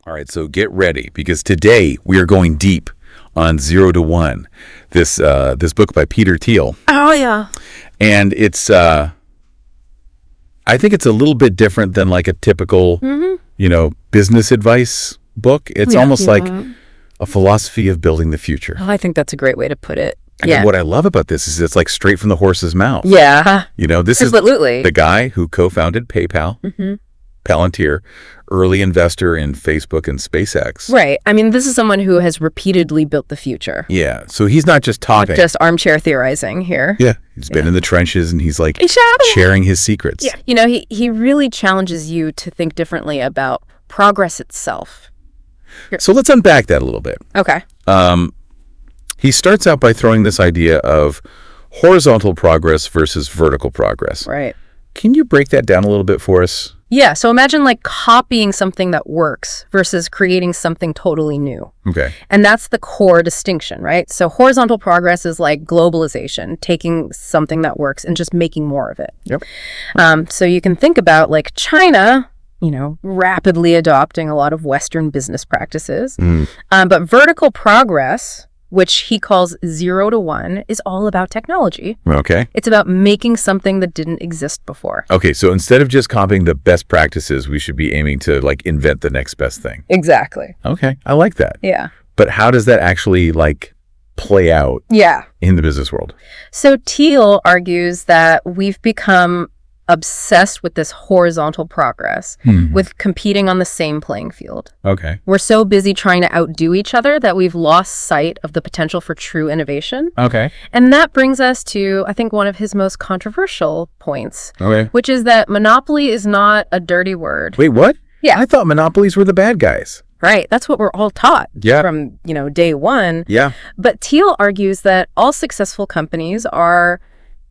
All right, so get ready because today we are going deep on Zero to One, this book by Peter Thiel. Oh yeah, and it's I think it's a little bit different than like a typical business advice book. It's almost like a philosophy of building the future. Oh, I think that's a great way to put it. And what I love about this is it's like straight from the horse's mouth. Yeah, This absolutely. is the guy who co-founded PayPal. Palantir, early investor in Facebook and SpaceX. Right. I mean, this is someone who has repeatedly built the future. Yeah. So he's not just talking. Not just armchair theorizing here. Yeah. He's been in the trenches and he's like sharing his secrets. Yeah. He really challenges you to think differently about progress itself. So let's unpack that a little bit. Okay. He starts out by throwing this idea of horizontal progress versus vertical progress. Right. Can you break that down a little bit for us? Yeah, so imagine like copying something that works versus creating something totally new. Okay. And that's the core distinction, right? So horizontal progress is like globalization, taking something that works and just making more of it. Yep. So you can think about like China, rapidly adopting a lot of Western business practices. But vertical progress, which he calls Zero to One, is all about technology. Okay. It's about making something that didn't exist before. Okay, so instead of just copying the best practices, we should be aiming to like invent the next best thing. Exactly. Okay, I like that. Yeah. But how does that actually like play out in the business world? So Thiel argues that we've become obsessed with this horizontal progress, with competing on the same playing field. Okay. We're so busy trying to outdo each other that we've lost sight of the potential for true innovation. Okay. And that brings us to, I think, one of his most controversial points, which is that monopoly is not a dirty word. Wait, what? Yeah. I thought monopolies were the bad guys. Right. That's what we're all taught from, day one. Yeah. But Thiel argues that all successful companies are,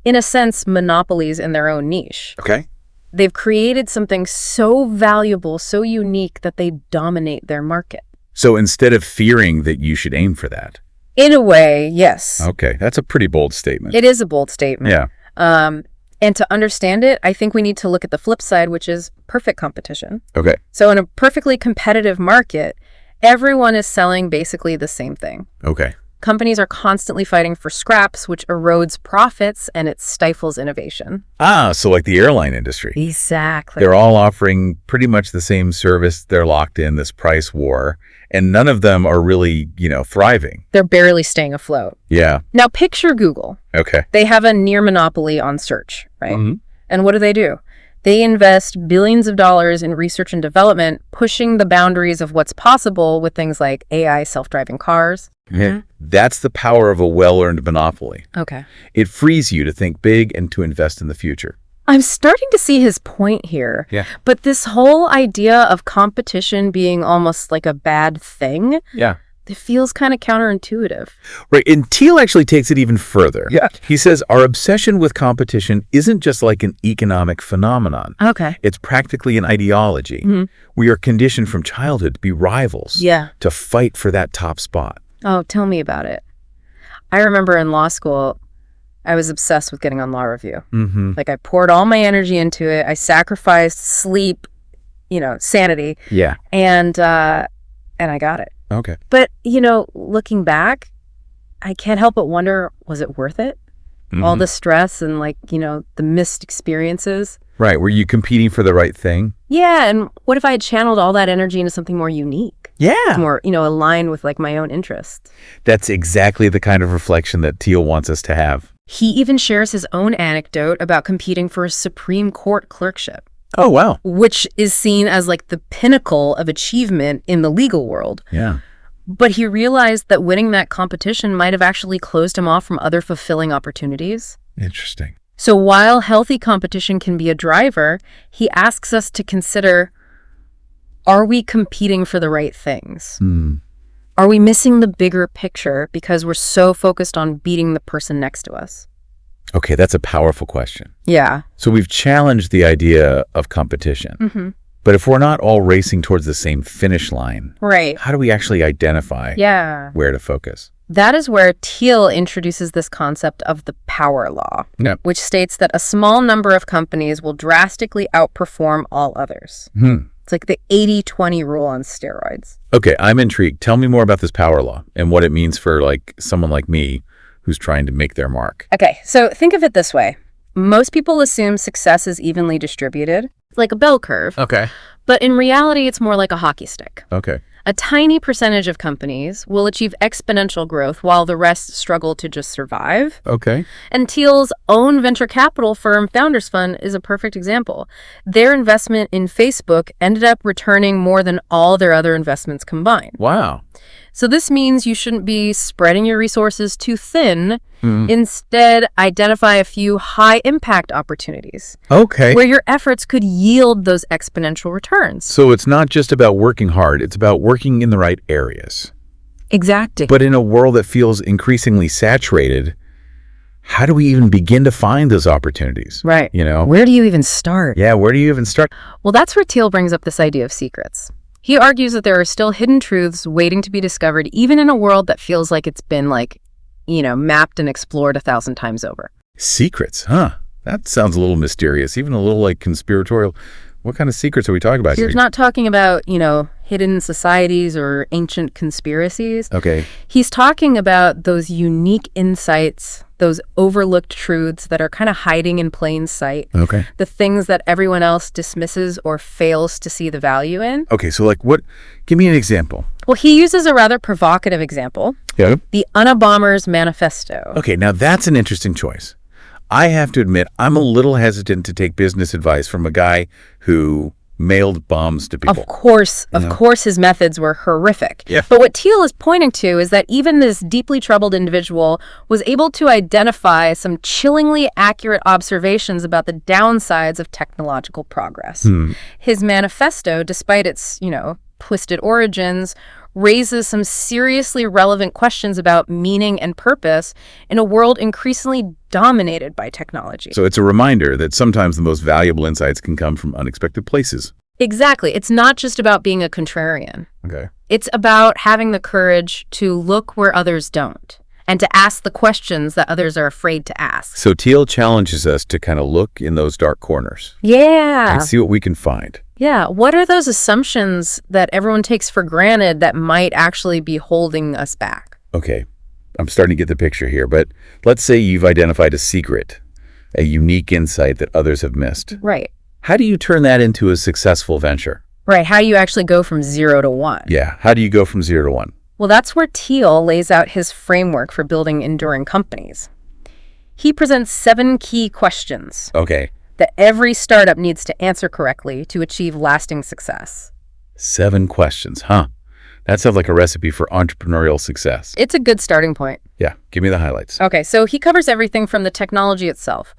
in a sense, monopolies in their own niche. Okay. They've created something so valuable, so unique that they dominate their market. So instead of fearing that, you should aim for that. In a way, yes. Okay. That's a pretty bold statement. It is a bold statement. Yeah. And to understand it, I think we need to look at the flip side, which is perfect competition. Okay. So in a perfectly competitive market, everyone is selling basically the same thing. Okay. Companies are constantly fighting for scraps, which erodes profits and it stifles innovation. So like the airline industry. Exactly. They're all offering pretty much the same service. They're locked in this price war, and none of them are really, thriving. They're barely staying afloat. Yeah. Now picture Google. Okay. They have a near monopoly on search, right? Mm-hmm. And what do? They invest billions of dollars in research and development, pushing the boundaries of what's possible with things like AI, self-driving cars. Yeah. That's the power of a well-earned monopoly. Okay. It frees you to think big and to invest in the future. I'm starting to see his point here. Yeah. But this whole idea of competition being almost like a bad thing, it feels kind of counterintuitive. Right. And Thiel actually takes it even further. Yeah. He says our obsession with competition isn't just like an economic phenomenon. Okay. It's practically an ideology. Mm-hmm. We are conditioned from childhood to be rivals. Yeah. To fight for that top spot. Oh, tell me about it. I remember in law school, I was obsessed with getting on law review. Mm-hmm. Like I poured all my energy into it. I sacrificed sleep, sanity. Yeah. And I got it. Okay. But, looking back, I can't help but wonder, was it worth it? Mm-hmm. All the stress and the missed experiences. Right. Were you competing for the right thing? Yeah. And what if I had channeled all that energy into something more unique? Yeah. More, aligned with my own interests. That's exactly the kind of reflection that Thiel wants us to have. He even shares his own anecdote about competing for a Supreme Court clerkship. Oh, wow. Which is seen as the pinnacle of achievement in the legal world. Yeah. But he realized that winning that competition might have actually closed him off from other fulfilling opportunities. Interesting. So while healthy competition can be a driver, he asks us to consider, are we competing for the right things? Are we missing the bigger picture because we're so focused on beating the person next to us? Okay, that's a powerful question. Yeah. So we've challenged the idea of competition. Mm-hmm. But if we're not all racing towards the same finish line, right, how do we actually identify where to focus? That is where Thiel introduces this concept of the power law, which states that a small number of companies will drastically outperform all others. It's like the 80-20 rule on steroids. Okay, I'm intrigued. Tell me more about this power law and what it means for like someone like me who's trying to make their mark. Okay, so think of it this way. Most people assume success is evenly distributed, like a bell curve. Okay. But in reality, it's more like a hockey stick. Okay. A tiny percentage of companies will achieve exponential growth while the rest struggle to just survive. Okay. And Thiel's own venture capital firm, Founders Fund, is a perfect example. Their investment in Facebook ended up returning more than all their other investments combined. Wow. So this means you shouldn't be spreading your resources too thin. Instead, identify a few high-impact opportunities. Okay. Where your efforts could yield those exponential returns. So it's not just about working hard, it's about working in the right areas. Exactly. But in a world that feels increasingly saturated, how do we even begin to find those opportunities? Right. You know? Where do you even start? Yeah, where do you even start? Well, that's where Thiel brings up this idea of secrets. He argues that there are still hidden truths waiting to be discovered, even in a world that feels like it's been mapped and explored 1,000 times over. Secrets, huh? That sounds a little mysterious, even a little like conspiratorial. What kind of secrets are we talking about here? He's not talking about, hidden societies or ancient conspiracies. Okay. He's talking about those unique insights, those overlooked truths that are kind of hiding in plain sight. Okay. The things that everyone else dismisses or fails to see the value in. Okay, so like what? Give me an example. Well, he uses a rather provocative example. Yeah. The Unabomber's Manifesto. Okay, now that's an interesting choice. I have to admit, I'm a little hesitant to take business advice from a guy who mailed bombs to people. Of course his methods were horrific. Yeah. But what Thiel is pointing to is that even this deeply troubled individual was able to identify some chillingly accurate observations about the downsides of technological progress. His manifesto, despite its, twisted origins, raises some seriously relevant questions about meaning and purpose in a world increasingly dominated by technology. So it's a reminder that sometimes the most valuable insights can come from unexpected places. Exactly. It's not just about being a contrarian. Okay. It's about having the courage to look where others don't and to ask the questions that others are afraid to ask. So Thiel challenges us to kind of look in those dark corners. Yeah. And see what we can find. Yeah. What are those assumptions that everyone takes for granted that might actually be holding us back? Okay. I'm starting to get the picture here, but let's say you've identified a secret, a unique insight that others have missed. Right. How do you turn that into a successful venture? Right. How do you actually go from 0 to 1? Yeah. How do you go from 0 to 1? Well, that's where Thiel lays out his framework for building enduring companies. He presents 7 key questions. Okay. That every startup needs to answer correctly to achieve lasting success. 7 questions, huh? That sounds like a recipe for entrepreneurial success. It's a good starting point. Yeah, give me the highlights. Okay, so he covers everything from the technology itself.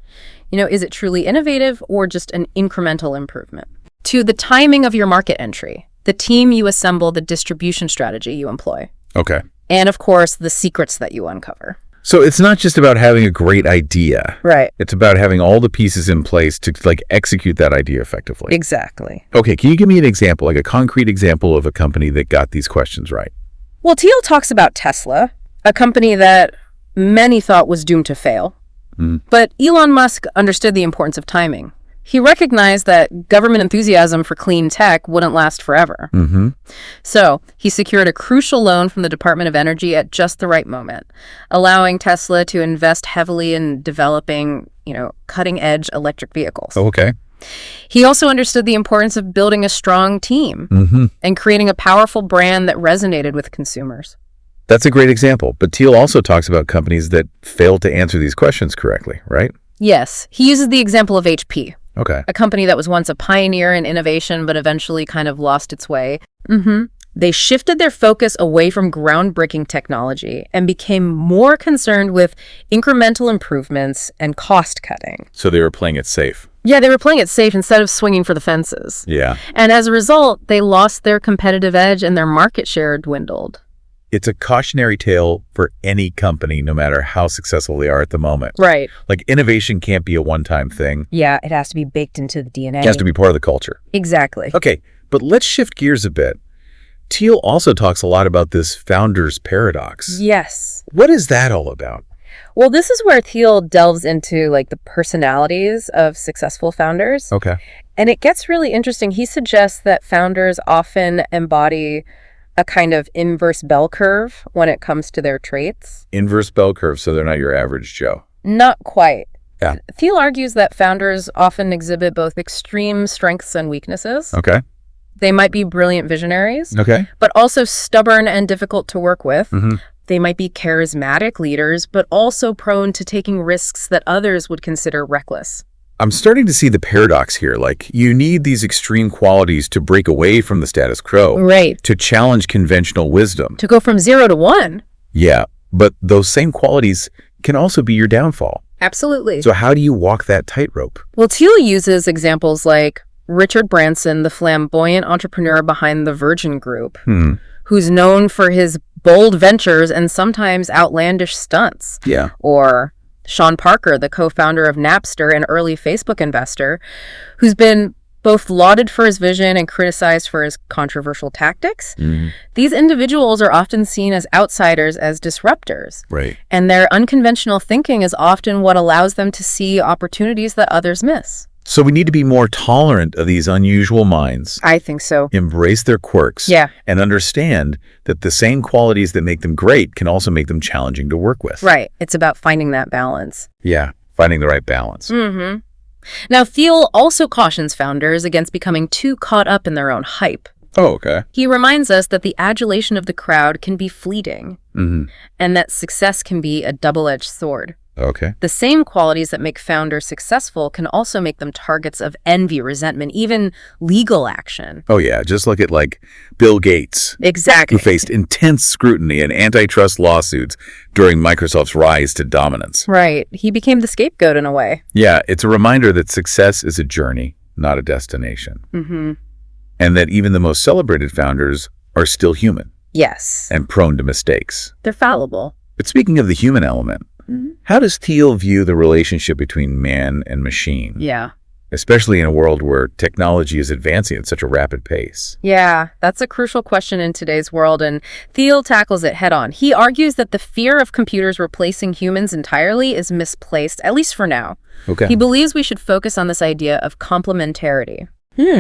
Is it truly innovative or just an incremental improvement? To the timing of your market entry, the team you assemble, the distribution strategy you employ. Okay. And of course, the secrets that you uncover. So it's not just about having a great idea. Right. It's about having all the pieces in place to execute that idea effectively. Exactly. Okay, can you give me an example, like a concrete example of a company that got these questions right? Well, Thiel talks about Tesla, a company that many thought was doomed to fail. But Elon Musk understood the importance of timing. He recognized that government enthusiasm for clean tech wouldn't last forever. So he secured a crucial loan from the Department of Energy at just the right moment, allowing Tesla to invest heavily in developing, cutting-edge electric vehicles. Okay. He also understood the importance of building a strong team and creating a powerful brand that resonated with consumers. That's a great example. But Thiel also talks about companies that failed to answer these questions correctly, right? Yes. He uses the example of HP. Okay. A company that was once a pioneer in innovation, but eventually kind of lost its way. They shifted their focus away from groundbreaking technology and became more concerned with incremental improvements and cost cutting. So they were playing it safe. Yeah, they were playing it safe instead of swinging for the fences. Yeah. And as a result, they lost their competitive edge and their market share dwindled. It's a cautionary tale for any company, no matter how successful they are at the moment. Right. Like innovation can't be a one-time thing. Yeah, it has to be baked into the DNA. It has to be part of the culture. Exactly. Okay, but let's shift gears a bit. Thiel also talks a lot about this founder's paradox. Yes. What is that all about? Well, this is where Thiel delves into the personalities of successful founders. Okay. And it gets really interesting. He suggests that founders often embody a kind of inverse bell curve when it comes to their traits. Inverse bell curve, so they're not your average Joe. Not quite. Yeah. Thiel argues that founders often exhibit both extreme strengths and weaknesses. Okay. They might be brilliant visionaries, Okay. but also stubborn and difficult to work with. Mm-hmm. They might be charismatic leaders, but also prone to taking risks that others would consider reckless. I'm starting to see the paradox here. Like, you need these extreme qualities to break away from the status quo. Right. To challenge conventional wisdom. To go from 0 to 1. Yeah, but those same qualities can also be your downfall. Absolutely. So how do you walk that tightrope? Well, Thiel uses examples like Richard Branson, the flamboyant entrepreneur behind the Virgin Group, who's known for his bold ventures and sometimes outlandish stunts. Yeah. Or Sean Parker, the co-founder of Napster and early Facebook investor, who's been both lauded for his vision and criticized for his controversial tactics. These individuals are often seen as outsiders, as disruptors. Right. And their unconventional thinking is often what allows them to see opportunities that others miss. So we need to be more tolerant of these unusual minds. I think so. Embrace their quirks. Yeah. And understand that the same qualities that make them great can also make them challenging to work with. Right. It's about finding that balance. Yeah. Finding the right balance. Mm-hmm. Now, Thiel also cautions founders against becoming too caught up in their own hype. Oh, okay. He reminds us that the adulation of the crowd can be fleeting, and that success can be a double-edged sword. Okay. The same qualities that make founders successful can also make them targets of envy, resentment, even legal action. Oh, yeah. Just look at, like, Bill Gates, Exactly. who faced intense scrutiny and antitrust lawsuits during Microsoft's rise to dominance. Right. He became the scapegoat in a way. Yeah, it's a reminder that success is a journey, not a destination. And that even the most celebrated founders are still human Yes. and prone to mistakes. They're fallible. But speaking of the human element, how does Thiel view the relationship between man and machine? Yeah. Especially in a world where technology is advancing at such a rapid pace. Yeah, that's a crucial question in today's world, and Thiel tackles it head on. He argues that the fear of computers replacing humans entirely is misplaced, at least for now. Okay. He believes we should focus on this idea of complementarity.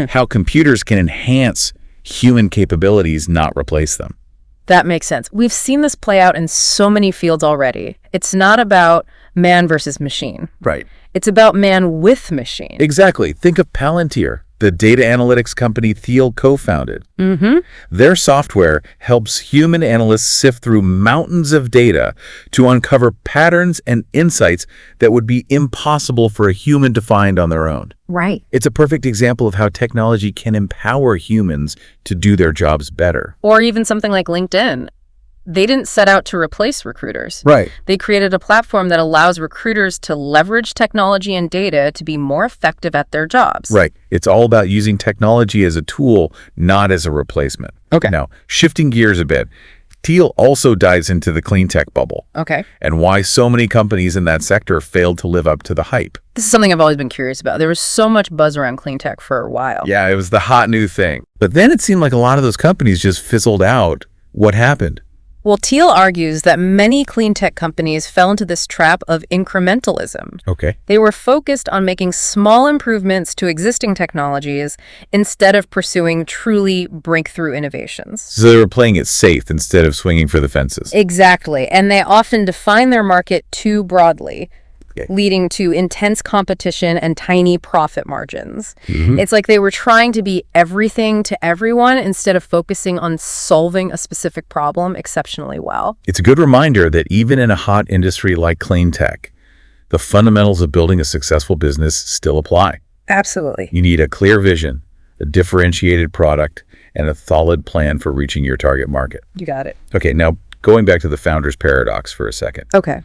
How computers can enhance human capabilities, not replace them. That makes sense. We've seen this play out in so many fields already. It's not about man versus machine. Right. It's about man with machine. Exactly. Think of Palantir, the data analytics company Thiel co-founded. Their software helps human analysts sift through mountains of data to uncover patterns and insights that would be impossible for a human to find on their own. Right. It's a perfect example of how technology can empower humans to do their jobs better. Or even something like LinkedIn. They didn't set out to replace recruiters. Right. They created a platform that allows recruiters to leverage technology and data to be more effective at their jobs. Right. It's all about using technology as a tool, not as a replacement. Okay. Now, shifting gears a bit, Thiel also dives into the clean tech bubble Okay. and why so many companies in that sector failed to live up to the hype. This is something I've always been curious about. There was so much buzz around clean tech for a while. Yeah, it was the hot new thing. But then it seemed like a lot of those companies just fizzled out. What happened? Well, Thiel argues that many clean tech companies fell into this trap of incrementalism. Okay. They were focused on making small improvements to existing technologies instead of pursuing truly breakthrough innovations. So they were playing it safe instead of swinging for the fences. Exactly. And they often define their market too broadly, leading to intense competition and tiny profit margins. It's like they were trying to be everything to everyone instead of focusing on solving a specific problem exceptionally well. It's a good reminder that even in a hot industry like clean tech, the fundamentals of building a successful business still apply. Absolutely. You need a clear vision, a differentiated product, and a solid plan for reaching your target market. You got it. Okay, now going back to the founder's paradox for a second. Okay.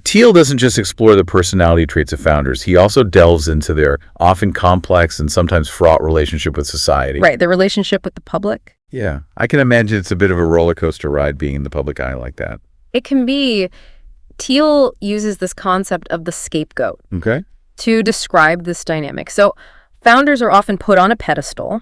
Thiel doesn't just explore the personality traits of founders. He also delves into their often complex and sometimes fraught relationship with society. Right, the relationship with the public. Yeah, I can imagine it's a bit of a roller coaster ride being in the public eye like that. It can be. Thiel uses this concept of the scapegoat Okay. to describe this dynamic. So founders are often put on a pedestal,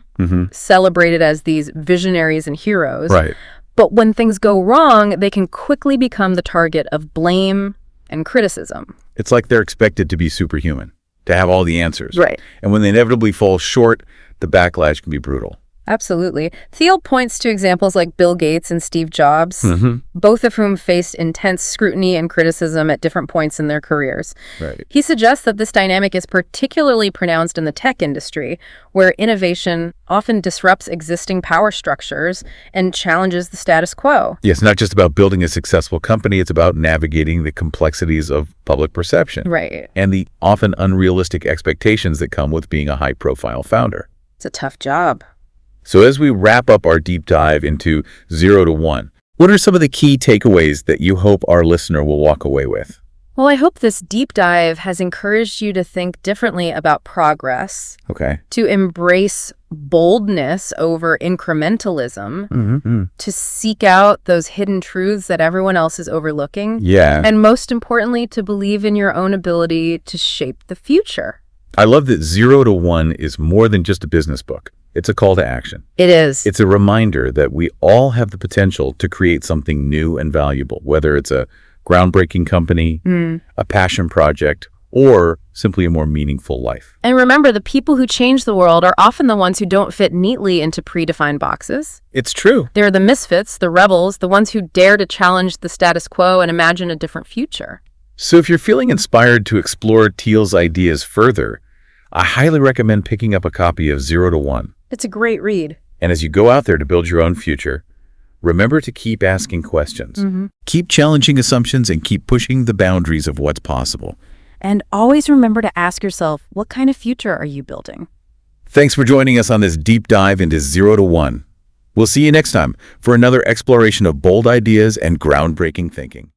celebrated as these visionaries and heroes. Right. But when things go wrong, they can quickly become the target of blame and criticism. It's like they're expected to be superhuman. to have all the answers. Right. And when they inevitably fall short, the backlash can be brutal. Absolutely. Thiel points to examples like Bill Gates and Steve Jobs, both of whom faced intense scrutiny and criticism at different points in their careers. Right. He suggests that this dynamic is particularly pronounced in the tech industry, where innovation often disrupts existing power structures and challenges the status quo. Yes, not just about building a successful company, it's about navigating the complexities of public perception. Right. And the often unrealistic expectations that come with being a high-profile founder. It's a tough job. So as we wrap up our deep dive into 0 to 1, what are some of the key takeaways that you hope our listener will walk away with? Well, I hope this deep dive has encouraged you to think differently about progress, Okay. to embrace boldness over incrementalism, to seek out those hidden truths that everyone else is overlooking, Yeah. and most importantly, to believe in your own ability to shape the future. I love that 0 to 1 is more than just a business book. It's a call to action. It is. It's a reminder that we all have the potential to create something new and valuable, whether it's a groundbreaking company, a passion project, or simply a more meaningful life. And remember, the people who change the world are often the ones who don't fit neatly into predefined boxes. It's true. They're the misfits, the rebels, the ones who dare to challenge the status quo and imagine a different future. So if you're feeling inspired to explore Thiel's ideas further, I highly recommend picking up a copy of 0 to 1. It's a great read. And as you go out there to build your own future, remember to keep asking questions. Keep challenging assumptions and keep pushing the boundaries of what's possible. And always remember to ask yourself, what kind of future are you building? Thanks for joining us on this deep dive into 0 to 1. We'll see you next time for another exploration of bold ideas and groundbreaking thinking.